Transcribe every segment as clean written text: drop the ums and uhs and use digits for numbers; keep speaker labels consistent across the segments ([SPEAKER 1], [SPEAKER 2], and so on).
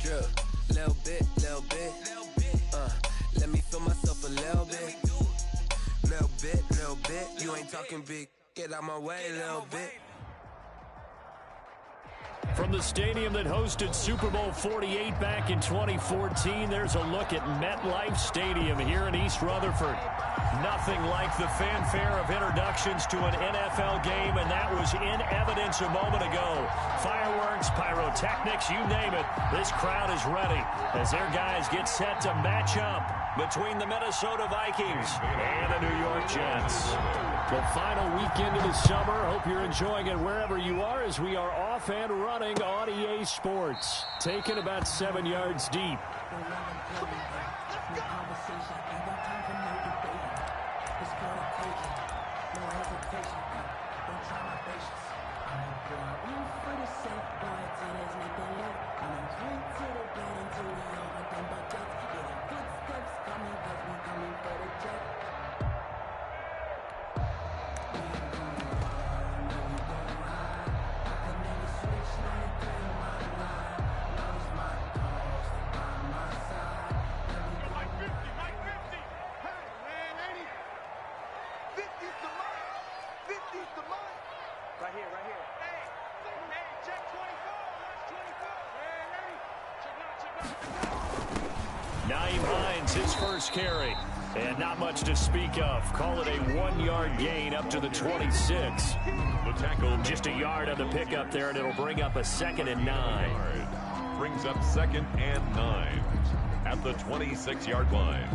[SPEAKER 1] Drip, little bit, let me feel myself a little bit, you ain't talking big, get out my way, little bit.
[SPEAKER 2] From the stadium that hosted Super Bowl 48 back in 2014, there's a look at MetLife Stadium here in East Rutherford. Nothing like the fanfare of introductions to an NFL game, and that was in evidence a moment ago. Fireworks, pyrotechnics, you name it. This crowd is ready as their guys get set to match up between the Minnesota Vikings and the New York Jets. The final weekend of the summer. Hope you're enjoying it wherever you are as we are off and running on EA Sports. Taken about 7 yards deep. Nyheim Hines, his first carry. And not much to speak of. Call it a 1-yard gain up to the 26. The tackle just a yard on the pickup there, and it'll bring up a 2nd and 9.
[SPEAKER 3] Brings up 2nd and 9 at the 26-yard line.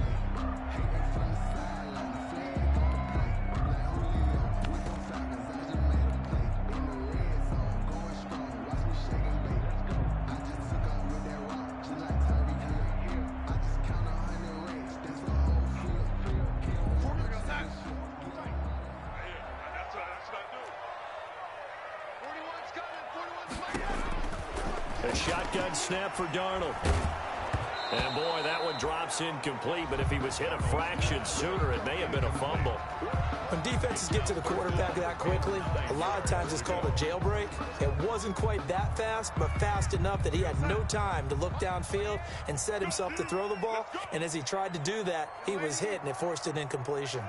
[SPEAKER 2] A shotgun snap for Darnold. And boy, that one drops incomplete, but if he was hit a fraction sooner, it may have been a fumble.
[SPEAKER 4] When defenses get to the quarterback that quickly, a lot of times it's called a jailbreak. It wasn't quite that fast, but fast enough that he had no time to look downfield and set himself to throw the ball. And as he tried to do that, he was hit, and it forced an incompletion.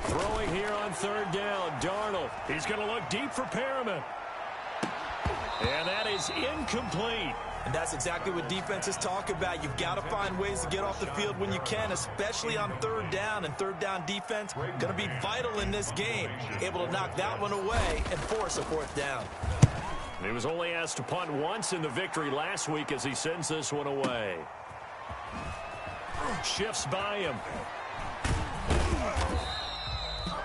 [SPEAKER 2] Throwing here on 3rd down, Darnold. He's going to look deep for Perriman. And that is incomplete.
[SPEAKER 4] And that's exactly what defenses talk about. You've got to find ways to get off the field when you can, especially on 3rd down. And 3rd down defense going to be vital in this game. Able to knock that one away and force a 4th down.
[SPEAKER 2] He was only asked to punt once in the victory last week as he sends this one away. Shifts by him.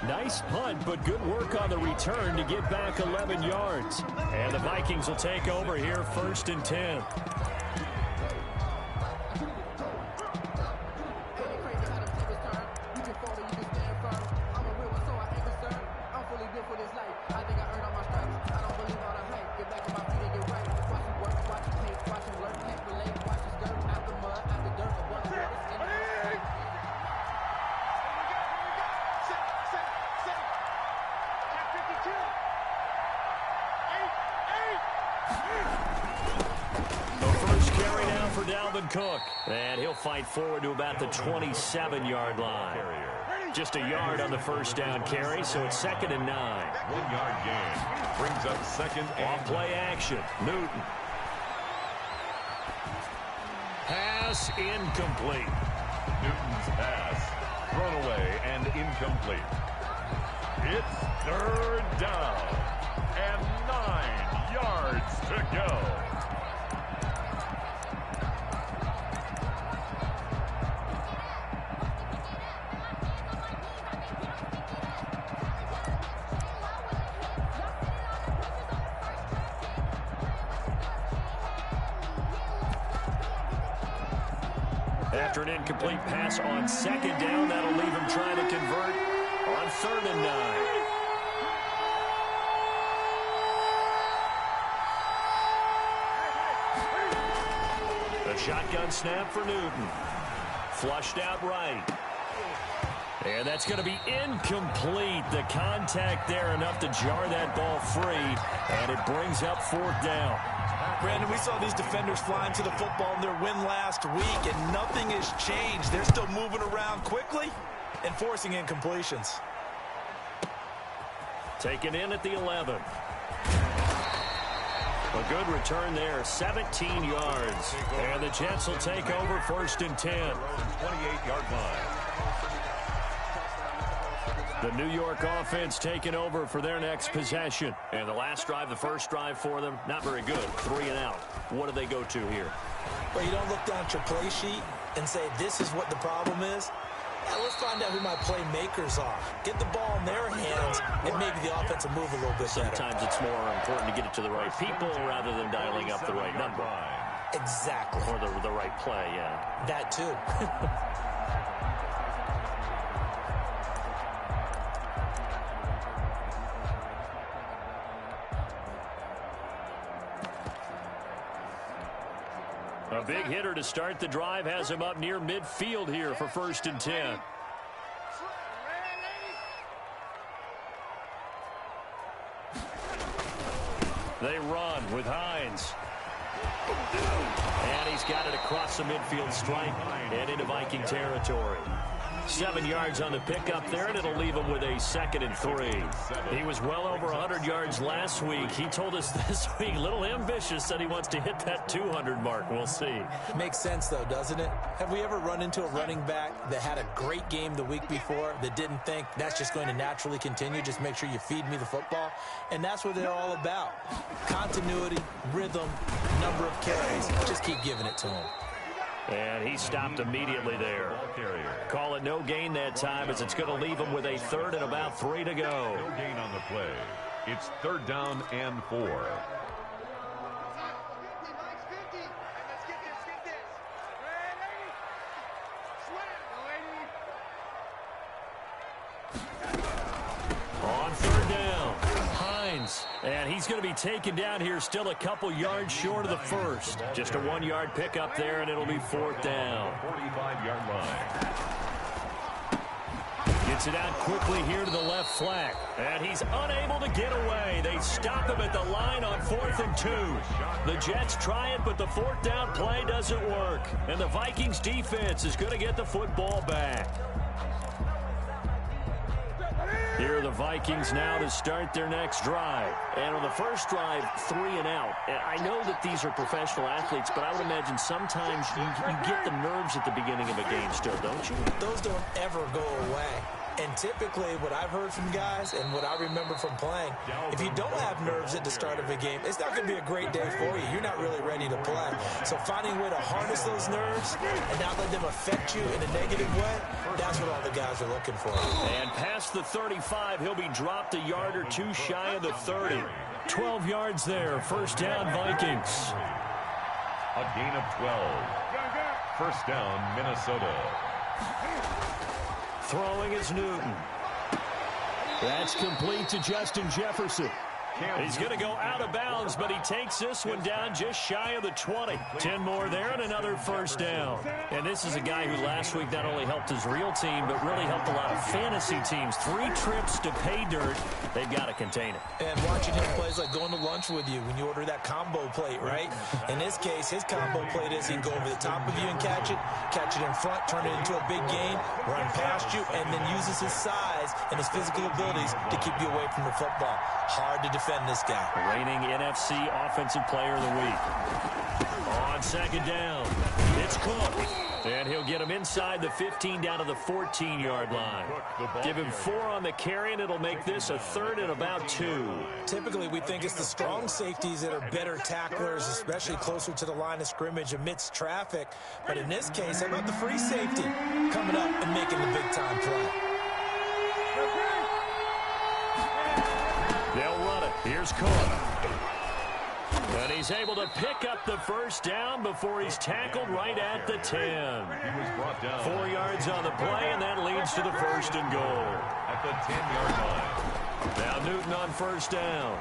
[SPEAKER 2] Nice punt, but good work on the return to get back 11 yards. And the Vikings will take over here 1st and 10. Cook, and he'll fight forward to about the 27-yard line. Just a yard on the 1st down carry, so it's 2nd and 9.
[SPEAKER 3] 1-yard gain brings up 2nd and
[SPEAKER 2] play action. Newton. Pass incomplete.
[SPEAKER 3] Newton's pass thrown away and incomplete. It's 3rd down and 9 yards to go.
[SPEAKER 2] After an incomplete pass on 2nd down, that'll leave him trying to convert on 3rd and 9. A shotgun snap for Newton. Flushed out right. And that's going to be incomplete. The contact there enough to jar that ball free, and it brings up 4th down.
[SPEAKER 4] Brandon, we saw these defenders flying to the football in their win last week, and nothing has changed. They're still moving around quickly and forcing incompletions.
[SPEAKER 2] Taken in at the 11. A good return there, 17 yards. And the Jets will take over 1st and 10.
[SPEAKER 3] 28-yard line.
[SPEAKER 2] The New York offense taking over for their next possession. And the last drive, the first drive for them, not very good. 3 and out. What do they go to here?
[SPEAKER 4] Well, you don't look down at your play sheet and say, this is what the problem is. Now, let's find out who my playmakers are. Get the ball in their hands, and maybe the offense will move a little bit better.
[SPEAKER 2] Sometimes it's more important to get it to the right people rather than dialing up the right number.
[SPEAKER 4] Exactly.
[SPEAKER 2] Or the right play, yeah.
[SPEAKER 4] That, too.
[SPEAKER 2] A big hitter to start the drive has him up near midfield here for 1st and 10. They run with Hines. And he's got it across the midfield stripe and into Viking territory. 7 yards on the pickup there, and it'll leave him with a 2nd and 3. He was well over 100 yards last week. He told us this week, a little ambitious, said he wants to hit that 200 mark. We'll see.
[SPEAKER 4] Makes sense, though, doesn't it? Have we ever run into a running back that had a great game the week before that didn't think that's just going to naturally continue? Just make sure you feed me the football. And that's what they're all about. Continuity, rhythm, number of carries. Just keep giving it to him.
[SPEAKER 2] And he stopped immediately there. Call it no gain that time, as it's going to leave him with a 3rd and about 3 to go.
[SPEAKER 3] No gain on the play. It's 3rd down and 4.
[SPEAKER 2] On 3rd down, Hines. And he's going to be taken down here, still a couple yards short of the 1st. Just a 1-yard pickup there, and it'll be 4th down.
[SPEAKER 3] 45-yard line.
[SPEAKER 2] Gets it out quickly here to the left flat. And he's unable to get away. They stop him at the line on 4th and 2. The Jets try it, but the 4th down play doesn't work. And the Vikings defense is going to get the football back. Here are the Vikings now to start their next drive. And on the first drive, 3 and out. And I know that these are professional athletes, but I would imagine sometimes you get the nerves at the beginning of a game still, don't you?
[SPEAKER 4] Those don't ever go away. And typically what I've heard from guys and what I remember from playing, if you don't have nerves at the start of a game, it's not going to be a great day for you. You're not really ready to play. So finding a way to harness those nerves and not let them affect you in a negative way, that's what all the guys are looking for.
[SPEAKER 2] And past the 35, he'll be dropped a yard or 2 shy of the 30. 12 yards there, 1st down Vikings.
[SPEAKER 3] A gain of 12. 1st down, Minnesota.
[SPEAKER 2] Throwing is Newton. That's complete to Justin Jefferson. He's going to go out of bounds, but he takes this one down just shy of the 20. 10 more there and another 1st down. And this is a guy who last week not only helped his real team, but really helped a lot of fantasy teams. 3 trips to pay dirt. They've got to contain it.
[SPEAKER 4] And watching him play is like going to lunch with you when you order that combo plate, right? In this case, his combo plate is he can go over the top of you and catch it in front, turn it into a big gain, run past you, and then uses his size and his physical abilities to keep you away from the football. Hard to defend this guy.
[SPEAKER 2] Reigning NFC Offensive Player of the Week. On 2nd down, it's Cook. And he'll get him inside the 15 down to the 14-yard line. Give him 4 on the carry, and it'll make this a 3rd and about 2.
[SPEAKER 4] Typically, we think it's the strong safeties that are better tacklers, especially closer to the line of scrimmage amidst traffic. But in this case, how about the free safety coming up and making the big-time play?
[SPEAKER 2] They'll run it. Here's Cook. And he's able to pick up the 1st down before he's tackled right at the 10.
[SPEAKER 3] He was brought down.
[SPEAKER 2] 4 yards on the play, and that leads to the 1st and goal.
[SPEAKER 3] At the 10-yard line.
[SPEAKER 2] Now Newton on 1st down.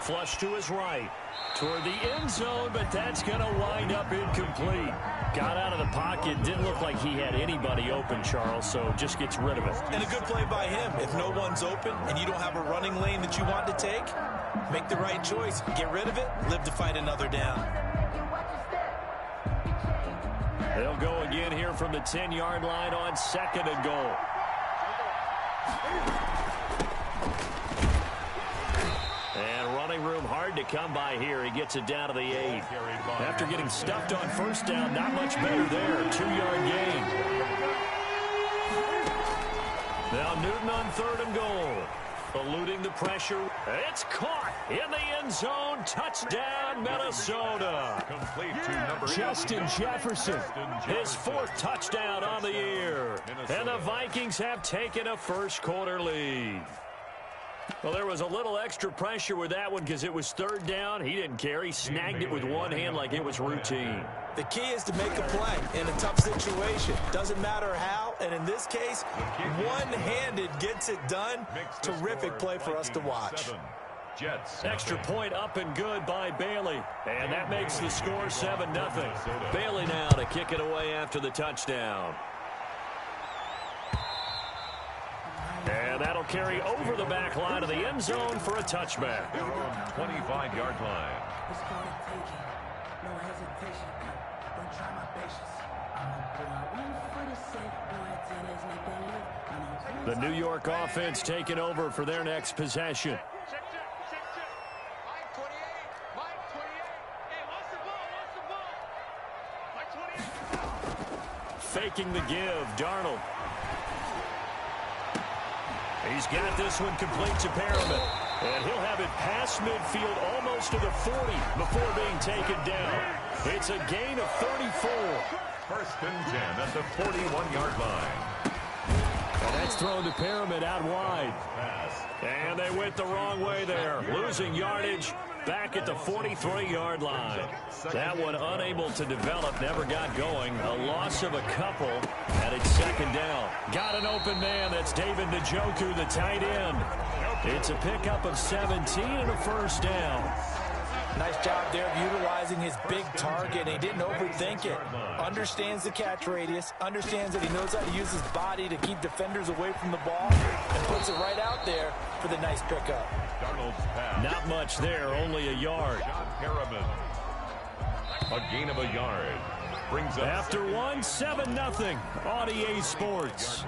[SPEAKER 2] Flush to his right. Toward the end zone, but that's going to wind up incomplete. Got out of the pocket. Didn't look like he had anybody open, Charles, so just gets rid of it.
[SPEAKER 4] And a good play by him. If no one's open and you don't have a running lane that you want to take, make the right choice. Get rid of it. Live to fight another down.
[SPEAKER 2] They'll go again here from the 10-yard line on 2nd and goal. And running room hard to come by here. He gets it down to the 8. After getting stuffed on first down, not much better there. 2-yard gain. Now Newton on 3rd and goal. Eluding the pressure. It's caught in the end zone. Touchdown, Minnesota.
[SPEAKER 3] Complete to number
[SPEAKER 2] Justin Jefferson, his 4th touchdown on the year. And the Vikings have taken a first-quarter lead. Well, there was a little extra pressure with that one because it was 3rd down. He didn't care. He snagged it with one hand like it was routine.
[SPEAKER 4] The key is to make a play in a tough situation. Doesn't matter how, and in this case, one-handed gets it done. Terrific play for us to watch.
[SPEAKER 3] Jets.
[SPEAKER 2] Extra point up and good by Bailey. And that makes the score 7-0. Bailey now to kick it away after the touchdown. And that'll carry over the back line of the end zone for a touchback.
[SPEAKER 3] 25-yard line.
[SPEAKER 2] The New York offense taking over for their next possession. Faking the give, Darnold. He's got this one complete to Perriman. And he'll have it past midfield almost to the 40 before being taken down. It's a gain of 34.
[SPEAKER 3] 1st and 10 at the 41-yard line.
[SPEAKER 2] And that's thrown to Perriman out wide. And they went the wrong way there. Losing yardage back at the 43-yard line. That one unable to develop, never got going. A loss of a couple, and it's 2nd down. Got an open man. That's David Njoku, the tight end. It's a pickup of 17 and a 1st down.
[SPEAKER 4] Nice job there of utilizing his big target. He didn't overthink it. Understands the catch radius. Understands that he knows how to use his body to keep defenders away from the ball. And puts it right out there for the nice pickup.
[SPEAKER 3] Darnold's pass.
[SPEAKER 2] Not much there, only a yard.
[SPEAKER 3] Perriman. A gain of a yard. Brings up
[SPEAKER 2] After 7-0 on EA Sports.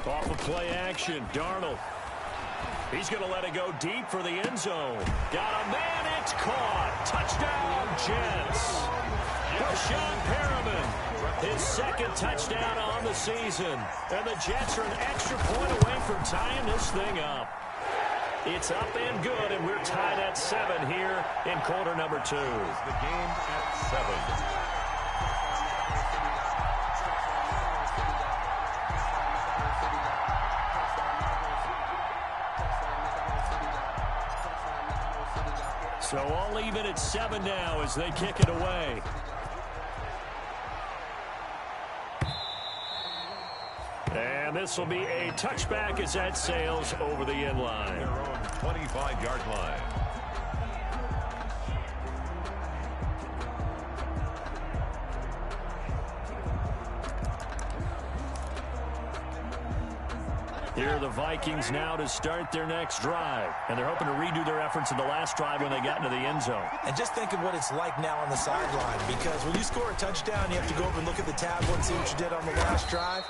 [SPEAKER 2] Off of play action, Darnold. He's going to let it go deep for the end zone. Got a man, it's caught. Touchdown, Jets. Breshad Perriman, his 2nd touchdown on the season. And the Jets are an extra point away from tying this thing up. It's up and good, and we're tied at 7 here in quarter number 2.
[SPEAKER 3] The game at 7.
[SPEAKER 2] So all even at 7 now as they kick it away. And this will be a touchback as that sails over the end line.
[SPEAKER 3] Their own 25-yard line.
[SPEAKER 2] Here are the Vikings now to start their next drive. And they're hoping to redo their efforts in the last drive when they got into the end zone.
[SPEAKER 4] And just think of what it's like now on the sideline. Because when you score a touchdown, you have to go over and look at the tablet and see what you did on the last drive.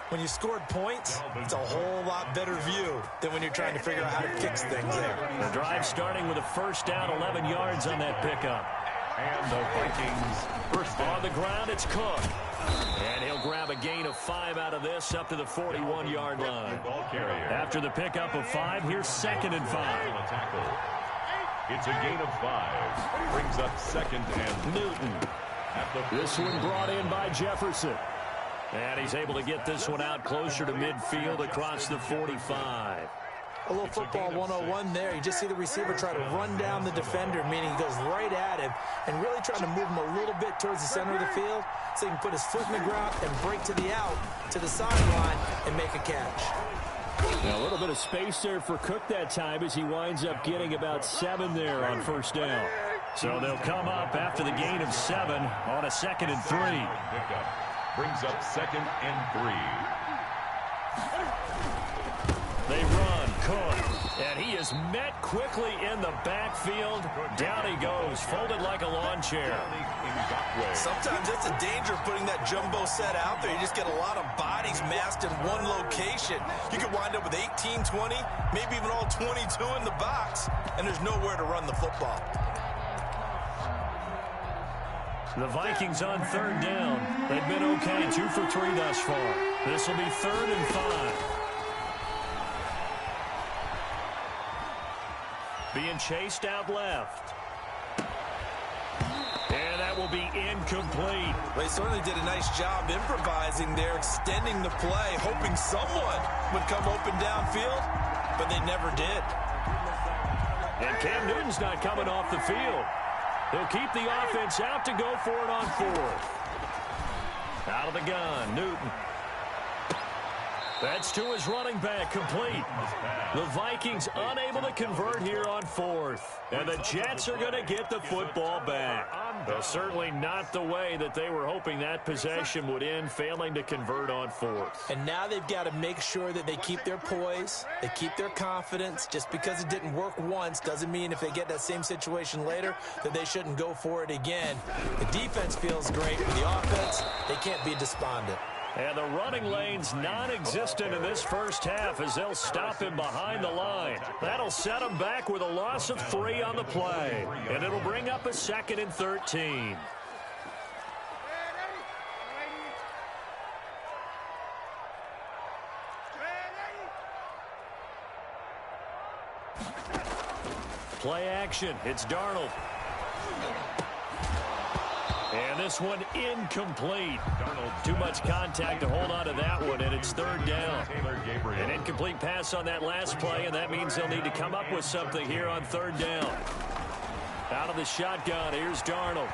[SPEAKER 4] When you scored points, it's a whole lot better view than when you're trying to figure out how to fix things there.
[SPEAKER 2] The drive starting with a 1st down, 11 yards on that pickup.
[SPEAKER 3] And the Vikings first
[SPEAKER 2] on the ground, it's Cook. And he'll grab a gain of 5 out of this up to the 41-yard line. After the pickup of 5, here's 2nd and 5.
[SPEAKER 3] It's a gain of 5. Brings up 2nd and
[SPEAKER 2] Newton. This one brought in by Jefferson. And he's able to get this one out closer to midfield across the 45.
[SPEAKER 4] A little football 101 there. You just see the receiver try to run down the defender, meaning he goes right at him and really trying to move him a little bit towards the center of the field so he can put his foot in the ground and break to the out, to the sideline, and make a catch.
[SPEAKER 2] Now a little bit of space there for Cook that time as he winds up getting about 7 there on first down. So they'll come up after the gain of 7 on a 2nd and 3.
[SPEAKER 3] Brings up 2nd and 3.
[SPEAKER 2] They run, Cook, and he is met quickly in the backfield. Down he goes, folded like a lawn chair.
[SPEAKER 4] Sometimes that's the danger of putting that jumbo set out there. You just get a lot of bodies massed in one location. You could wind up with 18, 20, maybe even all 22 in the box, and there's nowhere to run the football.
[SPEAKER 2] The Vikings on 3rd down. They've been okay, 2 for 3 thus far. This will be 3rd and 5. Being chased out left. And that will be incomplete.
[SPEAKER 4] They certainly did a nice job improvising there, extending the play, hoping someone would come open downfield, but they never did.
[SPEAKER 2] And Cam Newton's not coming off the field. He'll keep the offense out to go for it on 4th. Out of the gun, Newton. That's to his running back, complete. The Vikings unable to convert here on 4th. And the Jets are going to get the football back. Well, certainly not the way that they were hoping that possession would end, failing to convert on 4th.
[SPEAKER 4] And now they've got to make sure that they keep their poise, they keep their confidence. Just because it didn't work once doesn't mean if they get that same situation later that they shouldn't go for it again. The defense feels great. The offense, they can't be despondent.
[SPEAKER 2] And the running lane's non-existent in this first half as they'll stop him behind the line. That'll set him back with a loss of 3 on the play. And it'll bring up a 2nd and 13. Play action. It's Darnold. And this one incomplete. Too much contact to hold on to that one, and it's 3rd down. An incomplete pass on that last play, and that means they'll need to come up with something here on 3rd down. Out of the shotgun, here's Darnold.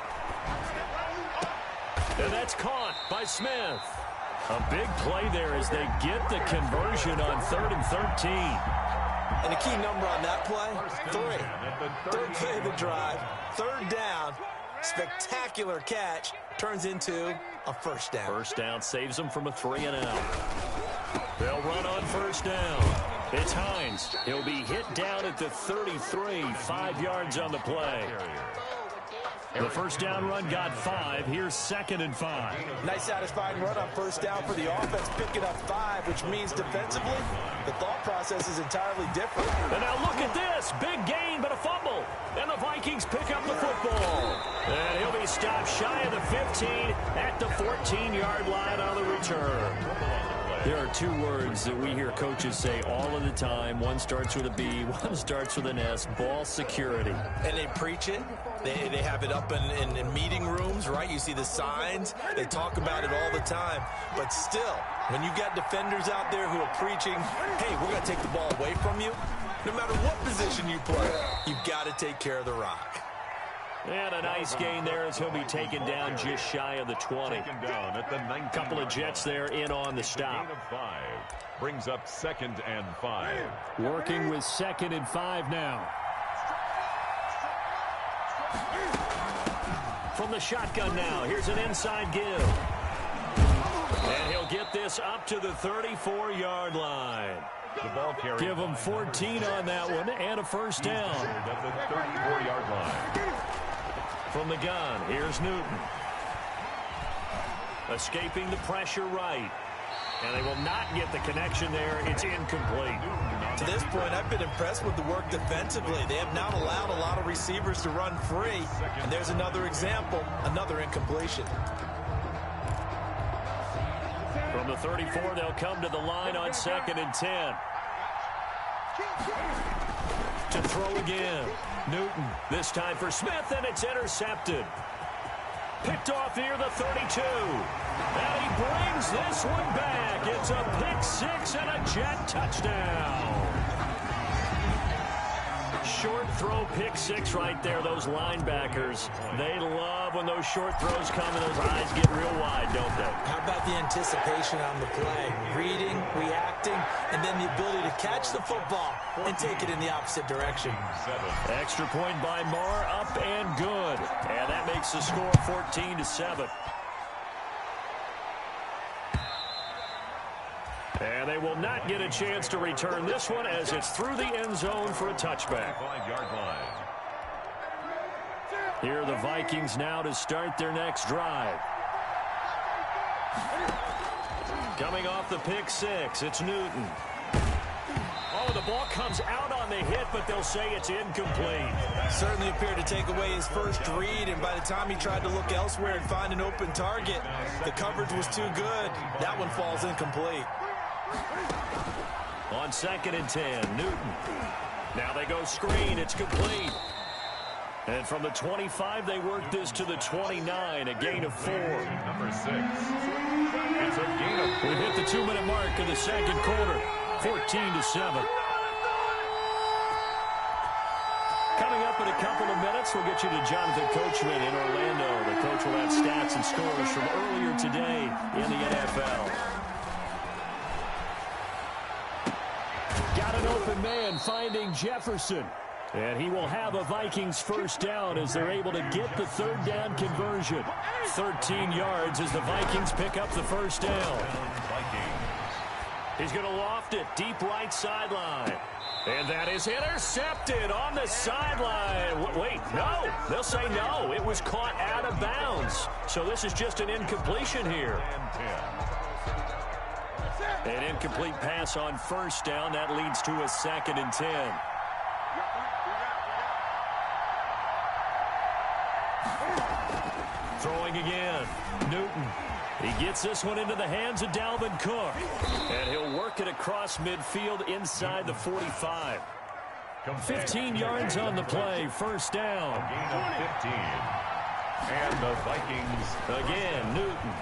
[SPEAKER 2] And that's caught by Smith. A big play there as they get the conversion on 3rd and 13.
[SPEAKER 4] And the key number on that play, 3. 3rd play of the drive, 3rd down. Spectacular catch turns into a first down.
[SPEAKER 2] First down saves them from a 3 and out. They'll run on first down. It's Hines. He'll be hit down at the 33, 5 yards on the play. The first down run got 5. Here's 2nd and 5.
[SPEAKER 4] Nice satisfying run on first down for the offense, picking up 5, which means defensively, the thought process is entirely different.
[SPEAKER 2] And now look at this. Big gain, but a fumble. And the Vikings pick up the football. And he'll be stopped shy of the 15 at the 14-yard line on the return. There are 2 words that we hear coaches say all of the time. One starts with a B, one starts with an S, ball security.
[SPEAKER 4] And they preach it. They have it up in meeting rooms, right? You see the signs. They talk about it all the time. But still, when you got defenders out there who are preaching, hey, we're going to take the ball away from you, no matter what position you play, you've got to take care of the rock.
[SPEAKER 2] And a nice gain there as he'll be taken down just shy of the 20. A couple of Jets there in on the stop.
[SPEAKER 3] Brings up 2nd and 5.
[SPEAKER 2] Working with 2nd and 5 now. From the shotgun now, here's an inside give. And he'll get this up to the 34-yard line.
[SPEAKER 3] The ball carrier.
[SPEAKER 2] Give him 14 on that one and a first down.
[SPEAKER 3] At the 34-yard line.
[SPEAKER 2] From the gun, here's Newton. Escaping the pressure right. And they will not get the connection there. It's incomplete.
[SPEAKER 4] To this point, I've been impressed with the work defensively. They have not allowed a lot of receivers to run free. And there's another example, another incompletion.
[SPEAKER 2] From the 34, they'll come to the line on 2nd and 10. To throw again. Newton, this time for Smith, and it's intercepted. Picked off near the 32. And he brings this one back. It's a pick six and a Jet touchdown. Short throw, pick six right there. Those linebackers, they love when those short throws come and those eyes get real wide, don't they?
[SPEAKER 4] How about the anticipation on the play? Reading, reacting, and then the ability to catch the football and take it in the opposite direction.
[SPEAKER 2] Extra point by Marr, up and good. And that makes the score 14-7. And they will not get a chance to return this one as it's through the end zone for a touchback.
[SPEAKER 3] 5-yard line.
[SPEAKER 2] Here are the Vikings now to start their next drive. Coming off the pick six, it's Newton. Oh, the ball comes out on the hit, but they'll say it's incomplete.
[SPEAKER 4] Certainly appeared to take away his first read, and by the time he tried to look elsewhere and find an open target, the coverage was too good. That one falls incomplete.
[SPEAKER 2] On 2nd and 10, Newton. Now they go screen. It's complete. And from the 25, they work this to the 29, a gain of 4.
[SPEAKER 3] Number 6. It's a gain of 4.
[SPEAKER 2] We hit the 2-minute mark of the second quarter, 14-7. Coming up in a couple of minutes, we'll get you to Jonathan Coachman in Orlando. The coach will have stats and scores from earlier today in the NFL. Got an open man finding Jefferson. And he will have a Vikings first down as they're able to get the third down conversion. 13 yards as the Vikings pick up the first down. He's going to loft it deep right sideline. And that is intercepted on the sideline. Wait, no. They'll say no. It was caught out of bounds. So this is just an incompletion here. An incomplete pass on first down. That leads to a 2nd and 10. Throwing again. Newton. He gets this one into the hands of Dalvin Cook. And he'll work it across midfield inside the 45. 15 yards on the play. First down.
[SPEAKER 3] Gain of 15. And the Vikings.
[SPEAKER 2] Again, Newton.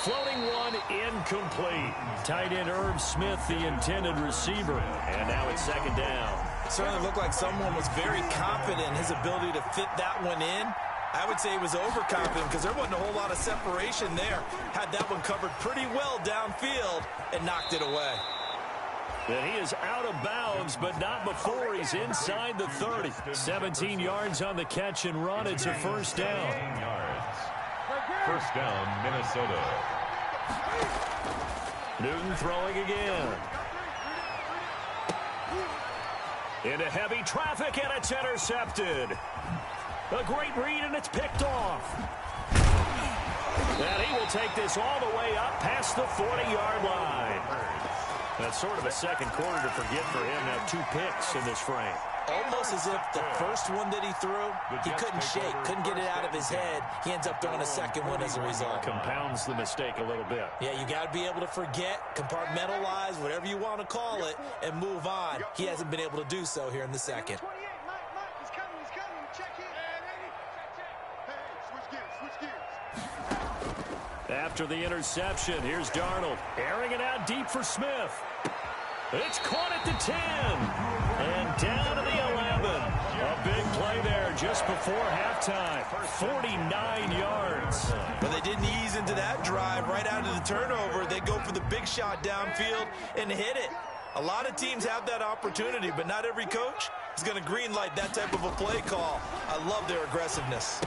[SPEAKER 2] Floating one incomplete. Tight end Irv Smith, the intended receiver. And now it's 2nd down.
[SPEAKER 4] Certainly looked like someone was very confident in his ability to fit that one in. I would say he was overconfident because there wasn't a whole lot of separation there. Had that one covered pretty well downfield and knocked it away.
[SPEAKER 2] And he is out of bounds, but not before he's inside the 30. 17 yards on the catch and run. It's a first down.
[SPEAKER 3] First down, Minnesota.
[SPEAKER 2] Newton throwing again. Into heavy traffic, and it's intercepted. A great read, and it's picked off. And he will take this all the way up past the 40-yard line. That's sort of a second quarter to forget for him. Now 2 picks in this frame.
[SPEAKER 4] Almost as if the first one that he threw, he couldn't shake, couldn't get it out of his head. He ends up throwing a second one as a result.
[SPEAKER 2] Compounds the mistake a little bit.
[SPEAKER 4] Yeah, you got to be able to forget, compartmentalize, whatever you want to call it, and move on. He hasn't been able to do so here in the second.
[SPEAKER 2] After the interception, here's Darnold. Airing it out deep for Smith. It's caught at the 10. And down to the 11. A big play there just before halftime. 49 yards.
[SPEAKER 4] But they didn't ease into that drive right out of the turnover. They go for the big shot downfield and hit it. A lot of teams have that opportunity, but not every coach is going to greenlight that type of a play call. I love their aggressiveness.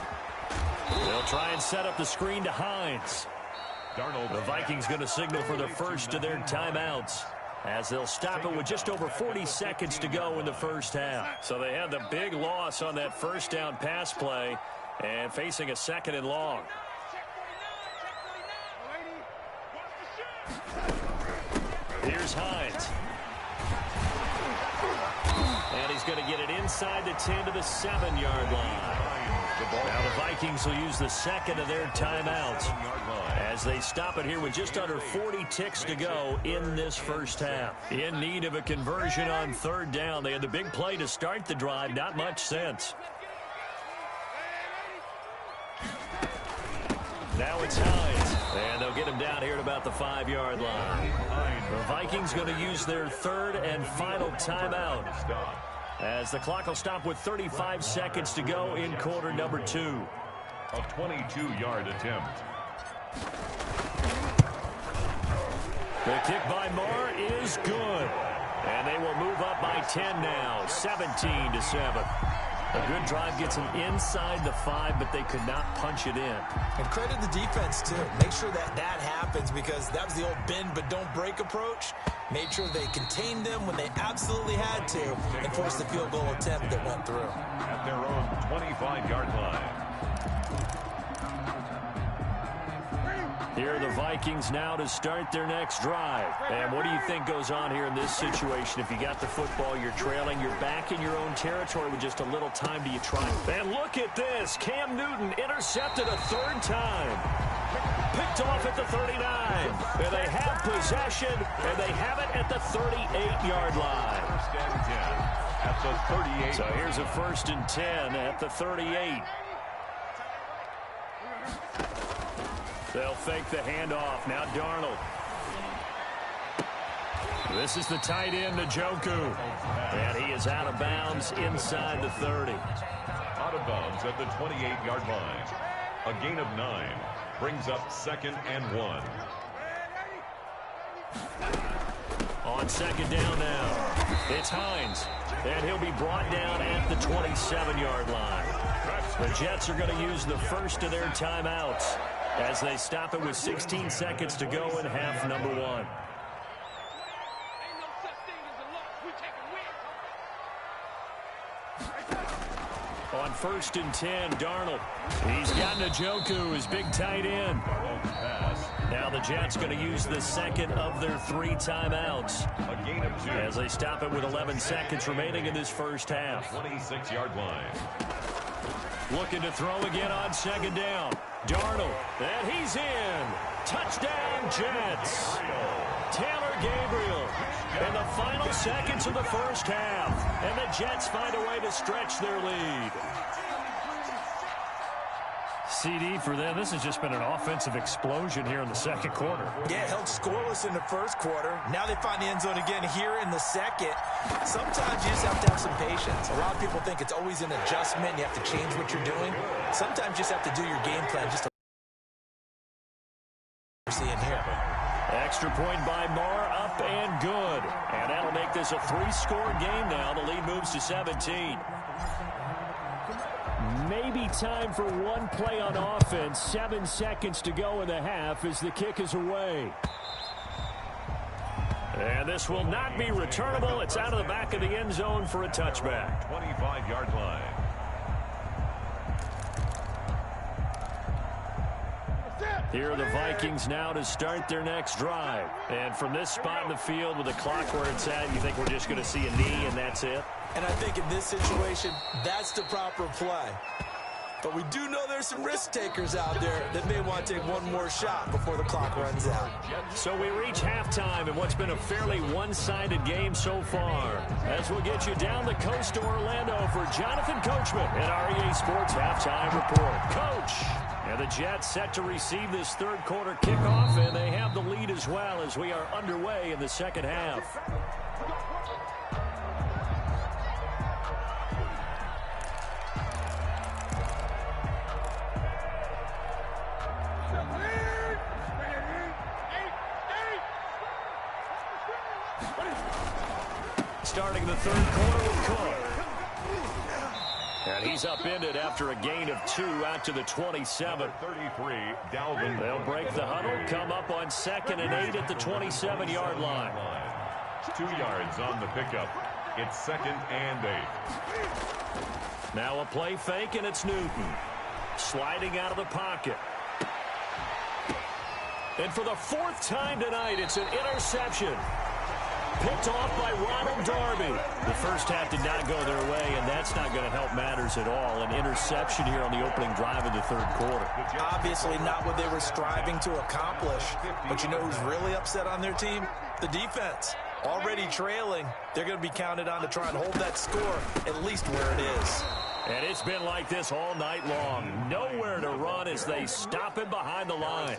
[SPEAKER 2] They'll try and set up the screen to Hines.
[SPEAKER 3] Darnold.
[SPEAKER 2] The Vikings going to signal for the first of their timeouts, as they'll stop it with just over 40 seconds to go in the first half. So they had the big loss on that first down pass play and facing a 2nd and long. Here's Hines. And he's going to get it inside the 10 to the 7-yard line. Now the Vikings will use the second of their timeouts as they stop it here with just under 40 ticks to go in this first half. In need of a conversion on third down. They had the big play to start the drive. Not much sense. Now it's Hines. And they'll get him down here at about the 5-yard line. The Vikings going to use their third and final timeout, as the clock will stop with 35 seconds to go in quarter number 2.
[SPEAKER 3] A 22-yard attempt.
[SPEAKER 2] The kick by Marr is good. And they will move up by 10 now, 17-7. A good drive gets them inside the 5, but they could not punch it in.
[SPEAKER 4] And credit the defense, too. Make sure that happens, because that was the old bend but don't break approach. Made sure they contained them when they absolutely had to and forced the field goal attempt that went through.
[SPEAKER 3] At their own 25-yard line.
[SPEAKER 2] Here are the Vikings now to start their next drive. And what do you think goes on here in this situation? If you got the football, you're trailing, you're back in your own territory with just a little time. Do you try? And look at this. Cam Newton intercepted a third time. Picked off at the 39. And they have possession, and they have it at the 38-yard line.
[SPEAKER 3] First and 10 at the 38.
[SPEAKER 2] So here's a 1st and 10 at the 38. They'll fake the handoff. Now Darnold. This is the tight end, Njoku. And he is out of bounds inside the 30.
[SPEAKER 3] Out of bounds at the 28-yard line. A gain of 9 brings up 2nd and 1.
[SPEAKER 2] On 2nd down now, it's Hines. And he'll be brought down at the 27-yard line. The Jets are going to use the first of their timeouts as they stop it with 16 seconds to go in half number 1. On 1st and 10, Darnold. He's got Njoku, his big tight end. Now the Jets going to use the second of their 3 timeouts.
[SPEAKER 3] A gain of 2.
[SPEAKER 2] As they stop it with 11 seconds remaining in this first half.
[SPEAKER 3] 26-yard line.
[SPEAKER 2] Looking to throw again on 2nd down. Darnold, and he's in. Touchdown, Jets. Taylor Gabriel in the final seconds of the first half. And the Jets find a way to stretch their lead. CD for them. This has just been an offensive explosion here in the second quarter.
[SPEAKER 4] Yeah, held scoreless in the first quarter. Now they find the end zone again here in the second. Sometimes you just have to have some patience. A lot of people think it's always an adjustment. You have to change what you're doing. Sometimes you just have to do your game plan just to see in here.
[SPEAKER 2] Extra point by Marr, up and good. And that'll make this a 3-score game now. The lead moves to 17. Maybe time for one play on offense. 7 seconds to go in the half as the kick is away. And this will not be returnable. It's out of the back of the end zone for a touchback.
[SPEAKER 3] 25-yard line.
[SPEAKER 2] Here are the Vikings now to start their next drive. And from this spot in the field with the clock where it's at, you think we're just going to see a knee and that's it?
[SPEAKER 4] And I think in this situation, that's the proper play. But we do know there's some risk takers out there that may want to take one more shot before the clock runs out.
[SPEAKER 2] So we reach halftime in what's been a fairly one-sided game so far. As we'll get you down the coast to Orlando for Jonathan Coachman at REA Sports Halftime Report. Coach! And the Jets set to receive this third quarter kickoff, and they have the lead as well as we are underway in the second half. Starting the third quarter with Cook. And he's upended after a gain of 2 out to the 27.
[SPEAKER 3] 33, Dalvin.
[SPEAKER 2] They'll break the huddle, come up on 2nd and 8 at the 27-yard line.
[SPEAKER 3] 2 yards on the pickup. It's 2nd and 8.
[SPEAKER 2] Now a play fake, and it's Newton. Sliding out of the pocket. And for the 4th time tonight, it's an interception. Picked off by Ronald Darby. The first half did not go their way, and that's not going to help matters at all. An interception here on the opening drive of the third quarter.
[SPEAKER 4] Obviously not what they were striving to accomplish. But you know who's really upset on their team? The defense. Already trailing. They're going to be counted on to try and hold that score at least where it is.
[SPEAKER 2] And it's been like this all night long. Nowhere to run as they stop him behind the line.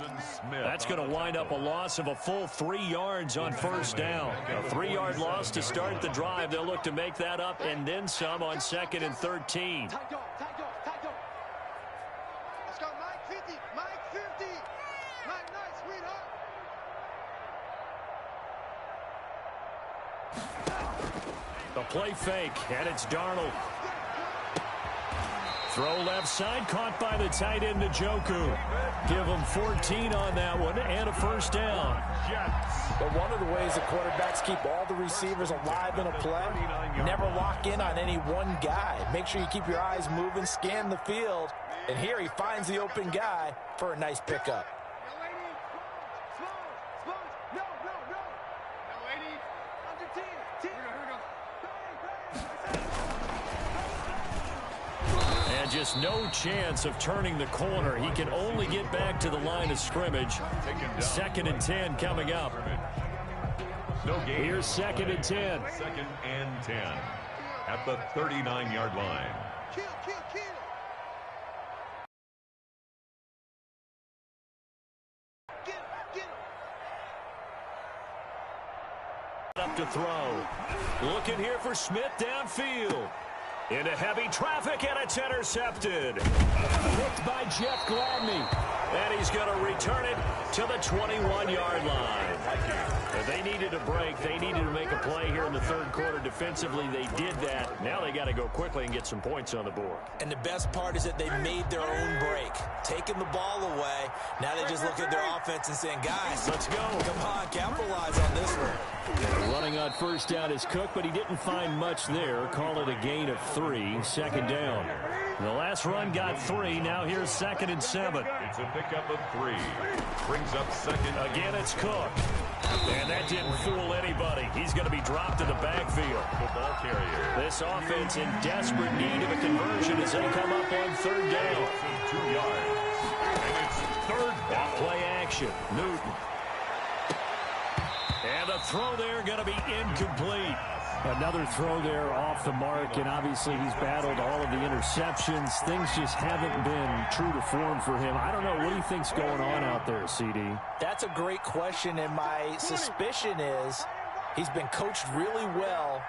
[SPEAKER 2] That's going to wind up a loss of a full 3 yards on first down. A 3-yard loss to start the drive. They'll look to make that up and then some on 2nd and 13.
[SPEAKER 5] Let's go, Mike 50, Mike 50. Mike, nice, sweetheart.
[SPEAKER 2] The play fake, and it's Darnold. Throw left side, caught by the tight end, Njoku. Give him 14 on that one, and a first down.
[SPEAKER 4] But one of the ways the quarterbacks keep all the receivers alive in a play, never lock in on any one guy. Make sure you keep your eyes moving, scan the field, and here he finds the open guy for a nice pickup.
[SPEAKER 2] And just no chance of turning the corner. He can only get back to the line of scrimmage. 2nd and 10 coming up. Here's 2nd and 10.
[SPEAKER 3] 2nd and 10 at the 39-yard line.
[SPEAKER 5] Kill. Get him.
[SPEAKER 2] Up to throw. Looking here for Smith downfield. Into heavy traffic, and it's intercepted. Picked by Jeff Gladney. And he's going to return it to the 21-yard line. They needed a break. They needed to make a play here in the third quarter. Defensively, they did that. Now they got to go quickly and get some points on the board.
[SPEAKER 4] And the best part is that they made their own break. Taking the ball away. Now they just look at their offense and saying, guys,
[SPEAKER 2] let's go.
[SPEAKER 4] Come on, capitalize on this one.
[SPEAKER 2] Running on first down is Cook, but he didn't find much there. Call it a gain of 3, 2nd down. The last run got 3. Now here's 2nd and 7.
[SPEAKER 3] It's a pickup of 3. Brings up 2nd.
[SPEAKER 2] Again, it's Cook. And that didn't fool anybody. He's going to be dropped in the backfield.
[SPEAKER 3] The ball carrier.
[SPEAKER 2] This offense in desperate need of a conversion as they come up on 3rd down.
[SPEAKER 3] 2 yards. And it's 3rd down.
[SPEAKER 2] Play action. Newton. And a throw there going to be incomplete. Another throw there off the mark, and obviously he's battled all of the interceptions. Things just haven't been true to form for him. I don't know. What do you think's going on out there, CD?
[SPEAKER 4] That's a great question, and my suspicion is he's been coached really well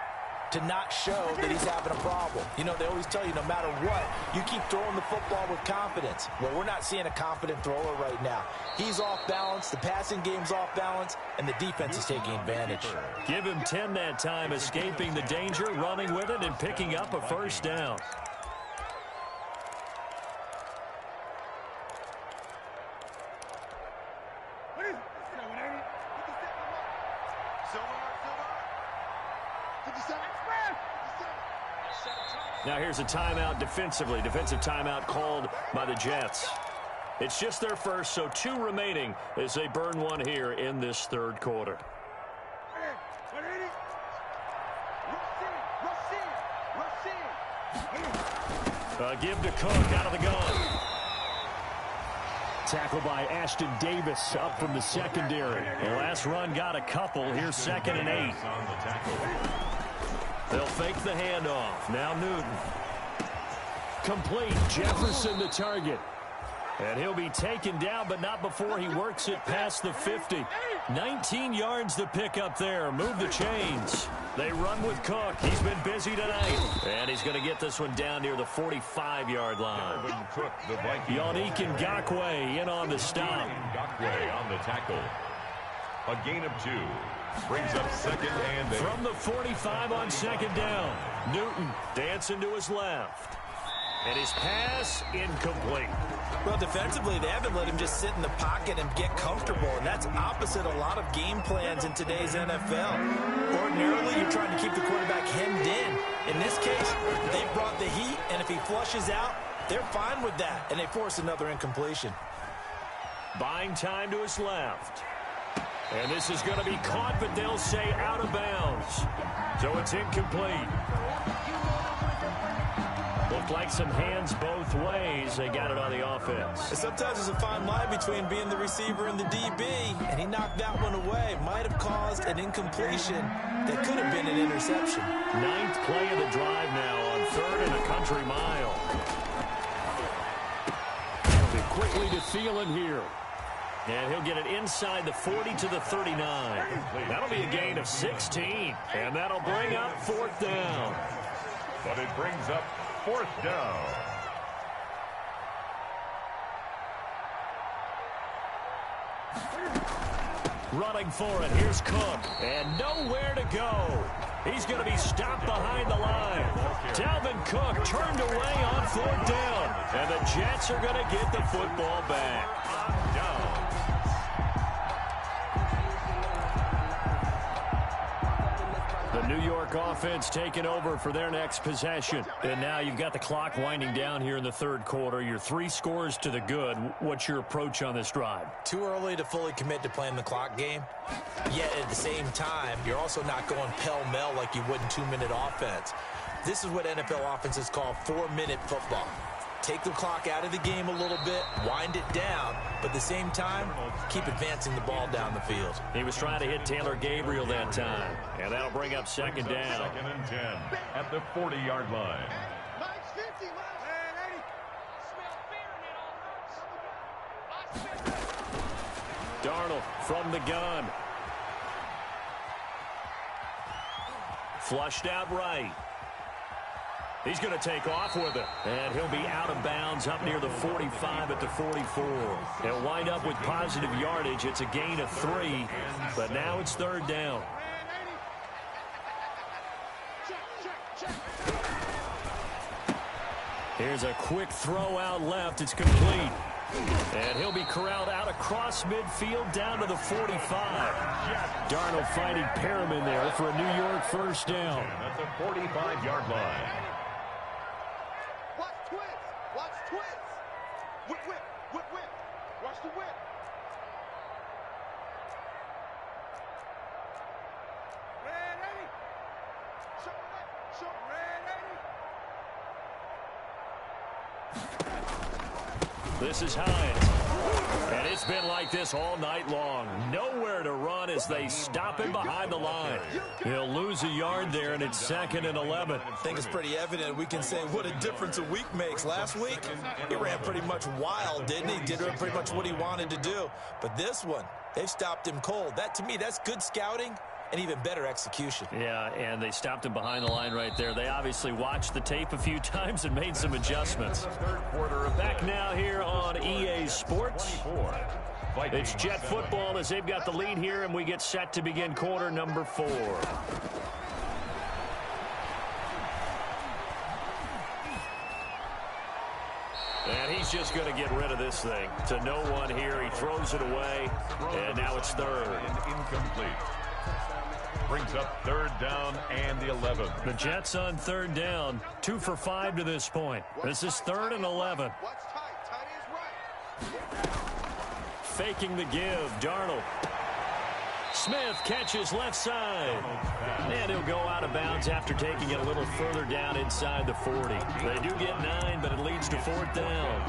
[SPEAKER 4] to not show that he's having a problem. You know, they always tell you no matter what, you keep throwing the football with confidence. Well, we're not seeing a confident thrower right now. He's off balance, the passing game's off balance, and the defense is taking advantage.
[SPEAKER 2] Give him 10 that time, escaping the danger, running with it, and picking up a first down. Now here's a timeout defensively. Defensive timeout called by the Jets. It's just their first, so 2 remaining as they burn one here in this third quarter. Give to Cook out of the gun. Tackle by Ashton Davis up from the secondary. The last run got a couple. Here's 2nd and 8. They'll fake the handoff. Now Newton. Complete. Jefferson the target. And he'll be taken down, but not before he works it past the 50. 19 yards to pick up there. Move the chains. They run with Cook. He's been busy tonight. And he's going to get this one down near the 45-yard line. Yannick Ngakoue in on the stop.
[SPEAKER 3] Ngakoue on the tackle. A gain of 2. Brings up 2nd and 8.
[SPEAKER 2] From the 45 on 2nd down. Newton dancing to his left. And his pass incomplete.
[SPEAKER 4] Well, defensively, they haven't let him just sit in the pocket and get comfortable, and that's opposite a lot of game plans in today's NFL. Ordinarily, you're trying to keep the quarterback hemmed in. In this case, they brought the heat, and if he flushes out, they're fine with that, and they force another incompletion.
[SPEAKER 2] Buying time to his left. And this is going to be caught, but they'll say out of bounds. So it's incomplete. Looked like some hands both ways. They got it on the offense.
[SPEAKER 4] Sometimes there's a fine line between being the receiver and the DB, and he knocked that one away. Might have caused an incompletion that could have been an interception.
[SPEAKER 2] 9th play of the drive now on third and a country mile. He'll be quickly to Thielen here. And he'll get it inside the 40 to the 39. That'll be a gain of 16. And that'll bring up fourth down.
[SPEAKER 3] But it brings up fourth down.
[SPEAKER 2] Running for it. Here's Cook. And nowhere to go. He's going to be stopped behind the line. Dalvin Cook turned away on fourth down. And the Jets are going to get the football back. Down. The New York offense taking over for their next possession. And now you've got the clock winding down here in the third quarter. You're 3 scores to the good. What's your approach on this drive?
[SPEAKER 4] Too early to fully commit to playing the clock game. Yet at the same time, you're also not going pell-mell like you would in 2-minute offense. This is what NFL offenses call 4-minute football. Take the clock out of the game a little bit, wind it down, but at the same time, keep advancing the ball down the field.
[SPEAKER 2] He was trying to hit Taylor Gabriel that time, and that'll bring up second down.
[SPEAKER 3] 2nd and 10 at the 40-yard line.
[SPEAKER 5] Mike's 50, Mike's.
[SPEAKER 2] Darnold from the gun. Flushed out right. He's going to take off with it. And he'll be out of bounds up near the 45 at the 44. He'll wind up with positive yardage. It's a gain of 3, but now it's third down. Here's a quick throw out left. It's complete. And he'll be corralled out across midfield down to the 45. Darnold finding Perriman there for a New York first down.
[SPEAKER 3] At the 45-yard line.
[SPEAKER 5] Watch twins. Watch twins. Whip, whip, whip, whip. Watch the whip. Ready. Show ready.
[SPEAKER 2] This is Hines. And it's been like this all night long. Nowhere to run as they stop him behind the line. He'll lose a yard there, and it's 2nd and 11.
[SPEAKER 4] I think it's pretty evident. We can say what a difference a week makes. Last week, he ran pretty much wild, didn't he? Did pretty much what he wanted to do. But this one, they've stopped him cold. That, to me, that's good scouting and even better execution.
[SPEAKER 2] Yeah, and they stopped him behind the line right there. They obviously watched the tape a few times and made some adjustments. Back now here on EA Sports. It's Jet football as they've got the lead here, and we get set to begin quarter number 4. And he's just going to get rid of this thing to no one here. He throws it away, and now it's third.
[SPEAKER 3] Incomplete. Brings up third down and 11.
[SPEAKER 2] The Jets on third down, 2 for 5 to this point. This is 3rd and 11.
[SPEAKER 5] Watch tight. Tight is right.
[SPEAKER 2] Faking the give, Darnold. Smith catches left side. And he'll go out of bounds after taking it a little further down inside the 40. They do get 9, but it leads to 4th down.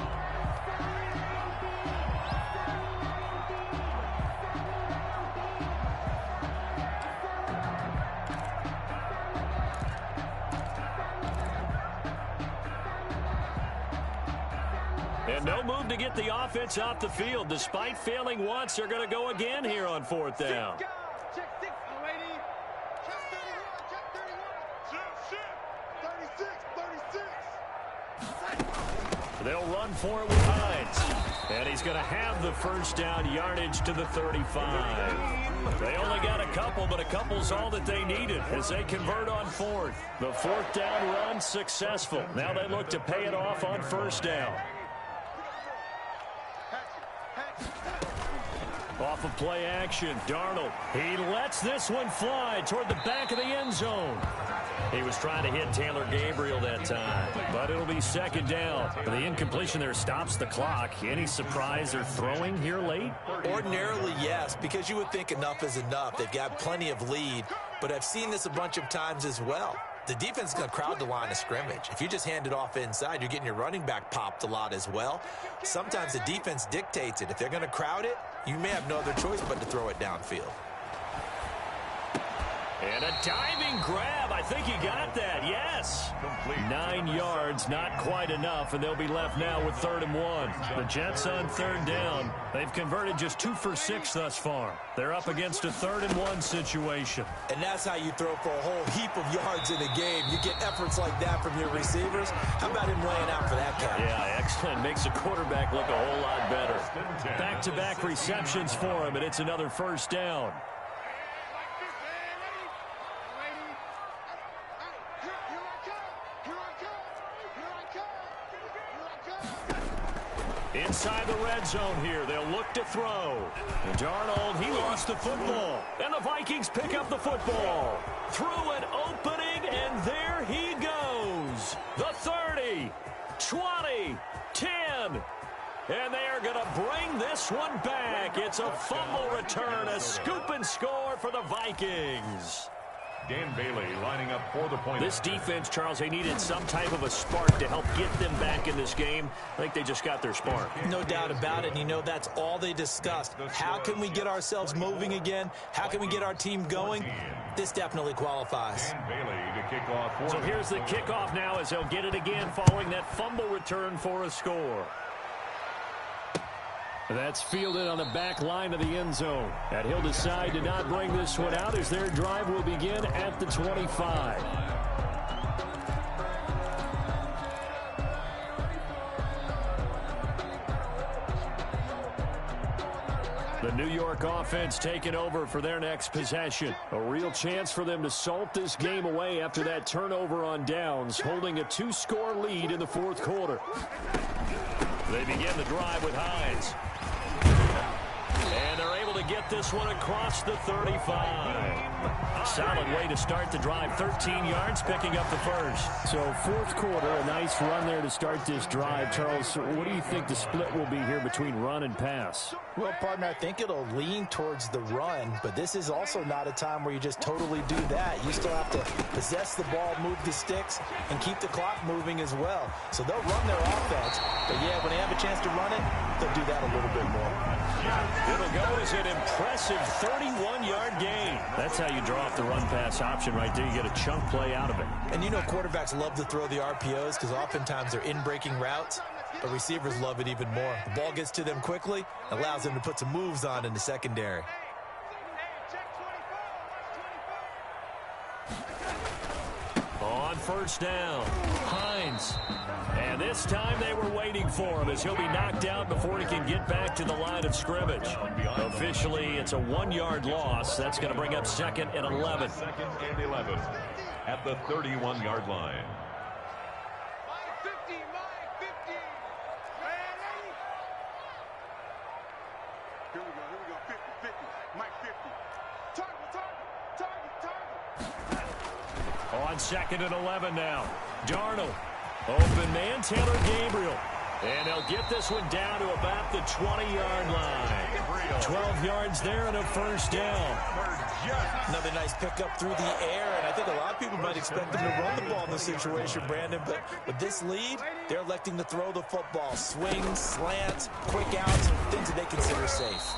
[SPEAKER 2] And no move to get the offense off the field. Despite failing once, they're going to go again here on 4th down.
[SPEAKER 5] Check 6, lady. Check 31. Check 31. 36.
[SPEAKER 2] They'll run for it with Hines. And he's going to have the first down yardage to the 35. They only got a couple, but a couple's all that they needed as they convert on 4th. The 4th down run successful. Now they look to pay it off on 1st down. Off of play action, Darnold. He lets this one fly toward the back of the end zone. He was trying to hit Taylor Gabriel that time, but it'll be 2nd down. The incompletion there stops the clock. Any surprise they're throwing here late?
[SPEAKER 4] Ordinarily, yes, because you would think enough is enough. They've got plenty of lead, but I've seen this a bunch of times as well. The defense is going to crowd the line of scrimmage. If you just hand it off inside, you're getting your running back popped a lot as well. Sometimes the defense dictates it. If they're going to crowd it, you may have no other choice but to throw it downfield.
[SPEAKER 2] And a diving grab. I think he got that. Yes. 9 yards, not quite enough, and they'll be left now with 3rd and 1. The Jets on 3rd down. They've converted just 2 for 6 thus far. They're up against a 3rd and 1 situation.
[SPEAKER 4] And that's how you throw for a whole heap of yards in a game. You get efforts like that from your receivers. How about him laying out for that catch?
[SPEAKER 2] Yeah, excellent. Makes the quarterback look a whole lot better. Back-to-back receptions for him, and it's another 1st down. Inside the red zone here. They'll look to throw. Darnold, he lost the football. And the Vikings pick up the football. Through an opening, and there he goes. The 30, 20, 10. And they are going to bring this one back. It's a fumble return, a scoop and score for the Vikings.
[SPEAKER 3] Dan Bailey lining up for the point.
[SPEAKER 2] This defense, Charles, they needed some type of a spark to help get them back in this game. I think they just got their spark.
[SPEAKER 4] No doubt about it. And you know, that's all they discussed. How can we get ourselves moving again? How can we get our team going? This definitely qualifies.
[SPEAKER 3] Dan Bailey to kick off.
[SPEAKER 2] So here's the kickoff now as they'll get it again following that fumble return for a score. That's fielded on the back line of the end zone. And he'll decide to not bring this one out as their drive will begin at the 25. The New York offense taking over for their next possession. A real chance for them to salt this game away after that turnover on downs, holding a 2-score lead in the 4th quarter. They begin the drive with Hines. And they're able to get this one across the 35. Solid way to start the drive. 13 yards, picking up the first.
[SPEAKER 6] So 4th quarter, a nice run there to start this drive. Charles, what do you think the split will be here between run and pass?
[SPEAKER 4] Well, partner, I think it'll lean towards the run, but this is also not a time where you just totally do that. You still have to possess the ball, move the sticks, and keep the clock moving as well. So they'll run their offense, but yeah, when they have a chance to run it, they'll do that a little bit more.
[SPEAKER 2] It'll go as an impressive 31-yard gain. That's how you draw off the run-pass option right there. You get a chunk play out of it.
[SPEAKER 4] And you know quarterbacks love to throw the RPOs because oftentimes they're in-breaking routes, but receivers love it even more. The ball gets to them quickly, allows them to put some moves on in the secondary.
[SPEAKER 2] On 1st down, Hines. And this time they were waiting for him as he'll be knocked out before he can get back to the line of scrimmage. Officially, it's a 1-yard loss. That's going to bring up 2nd and 11.
[SPEAKER 3] 2nd and 11 at the 31-yard line.
[SPEAKER 5] Here we go. 50. Mike 50. Target.
[SPEAKER 2] On 2nd and 11 now. Darnold. Open man, Taylor Gabriel. And they'll get this one down to about the 20-yard line. 12 yards there and a 1st down.
[SPEAKER 4] Another nice pickup through the air, and I think a lot of people might expect them to run the ball in this situation, Brandon, but with this lead, they're electing to throw the football. Swings, slants, quick outs, things that they consider safe.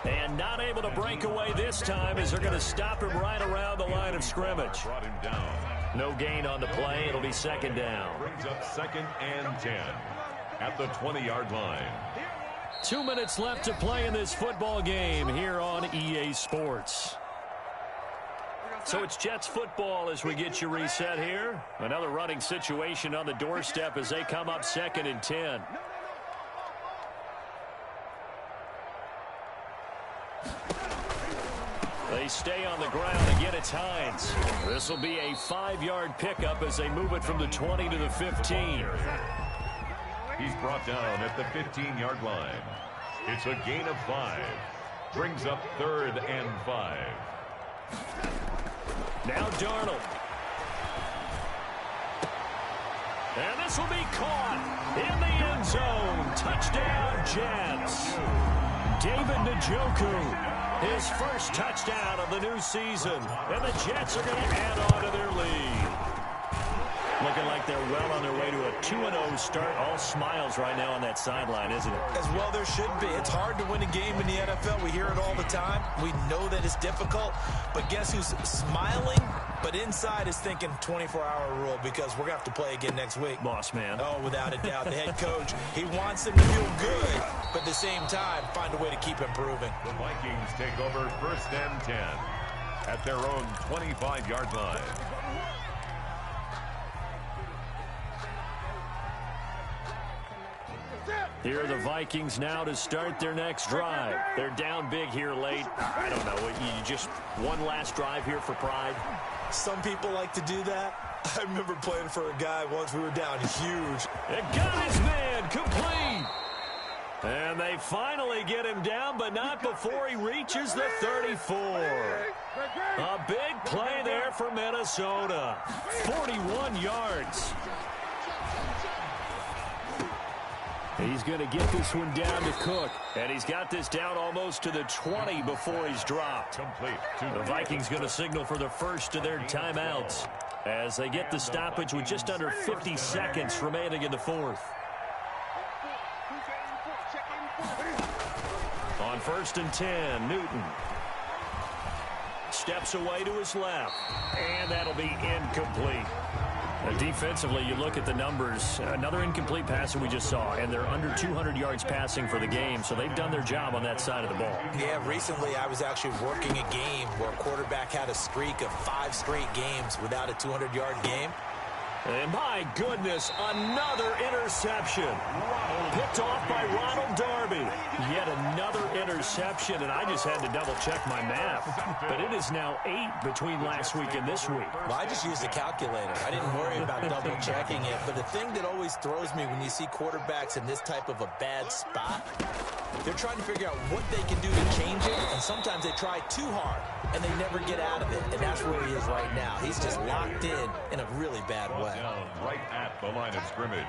[SPEAKER 2] And not able to break away this time as they're going to stop him right around the line of scrimmage.
[SPEAKER 3] Brought him down.
[SPEAKER 2] No gain on the play. It'll be 2nd down.
[SPEAKER 3] Brings up 2nd and 10 at the 20-yard line.
[SPEAKER 2] 2 minutes left to play in this football game here on EA Sports. So it's Jets football as we get you reset here. Another running situation on the doorstep as they come up 2nd and 10. They stay on the ground. Again, it's Hines. This will be a 5-yard pickup as they move it from the 20 to the 15.
[SPEAKER 3] He's brought down at the 15-yard line. It's a gain of 5. Brings up 3rd and 5.
[SPEAKER 2] Now Darnold. And this will be caught in the end zone. Touchdown, Jets. David Njoku. His first touchdown of the new season. And the Jets are going to add on to their lead. Looking like they're well on their way to a 2-0 start. All smiles right now on that sideline, isn't it?
[SPEAKER 4] As well there should be. It's hard to win a game in the NFL. We hear it all the time. We know that it's difficult. But guess who's smiling? But inside is thinking 24-hour rule because we're going to have to play again next week.
[SPEAKER 2] Boss man.
[SPEAKER 4] Oh, without a doubt. The head coach, he wants them to feel good, but at the same time, find a way to keep improving.
[SPEAKER 3] The Vikings take over 1st and 10 at their own 25-yard line.
[SPEAKER 2] Here are the Vikings now to start their next drive. They're down big here late. I don't know. You just one last drive here for pride?
[SPEAKER 4] Some people like to do that. I remember playing for a guy once we were down huge.
[SPEAKER 2] It got his man complete. And they finally get him down, but not before he reaches the 34. A big play there for Minnesota. 41 yards. He's going to get this one down to Cook. And he's got this down almost to the 20 before he's dropped.
[SPEAKER 3] Complete.
[SPEAKER 2] The Vikings going to signal for the first of their timeouts as they get the stoppage with just under 50 seconds remaining in the fourth. On 1st and 10, Newton steps away to his left, and that'll be incomplete. Defensively, you look at the numbers. Another incomplete pass that we just saw, and they're under 200 yards passing for the game, so they've done their job on that side of the ball.
[SPEAKER 4] Yeah, recently I was actually working a game where a quarterback had a streak of 5 straight games without a 200-yard game.
[SPEAKER 2] And my goodness, another interception. Picked off by Ronald Darby. Yet another interception, and I just had to double-check my math. But it is now 8 between last week and this week.
[SPEAKER 4] Well, I just used a calculator. I didn't worry about double-checking it. But the thing that always throws me when you see quarterbacks in this type of a bad spot, they're trying to figure out what they can do to change it, and sometimes they try too hard, and they never get out of it. And that's where he is right now. He's just locked in a really bad way.
[SPEAKER 3] Down right at the line of scrimmage.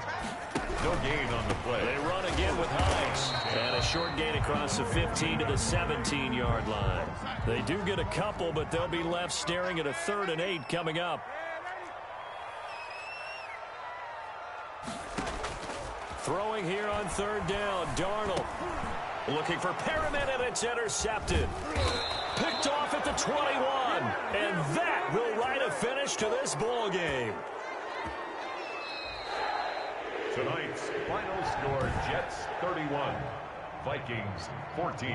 [SPEAKER 3] No gain on the play.
[SPEAKER 2] They run again with Hines. And a short gain across the 15 to the 17-yard line. They do get a couple, but they'll be left staring at a 3rd and 8 coming up. Throwing here on 3rd down, Darnold. Looking for Perriman, and it's intercepted. Picked off at the 21. And that will write a finish to this ball game.
[SPEAKER 3] Tonight's final score, Jets 31, Vikings 14.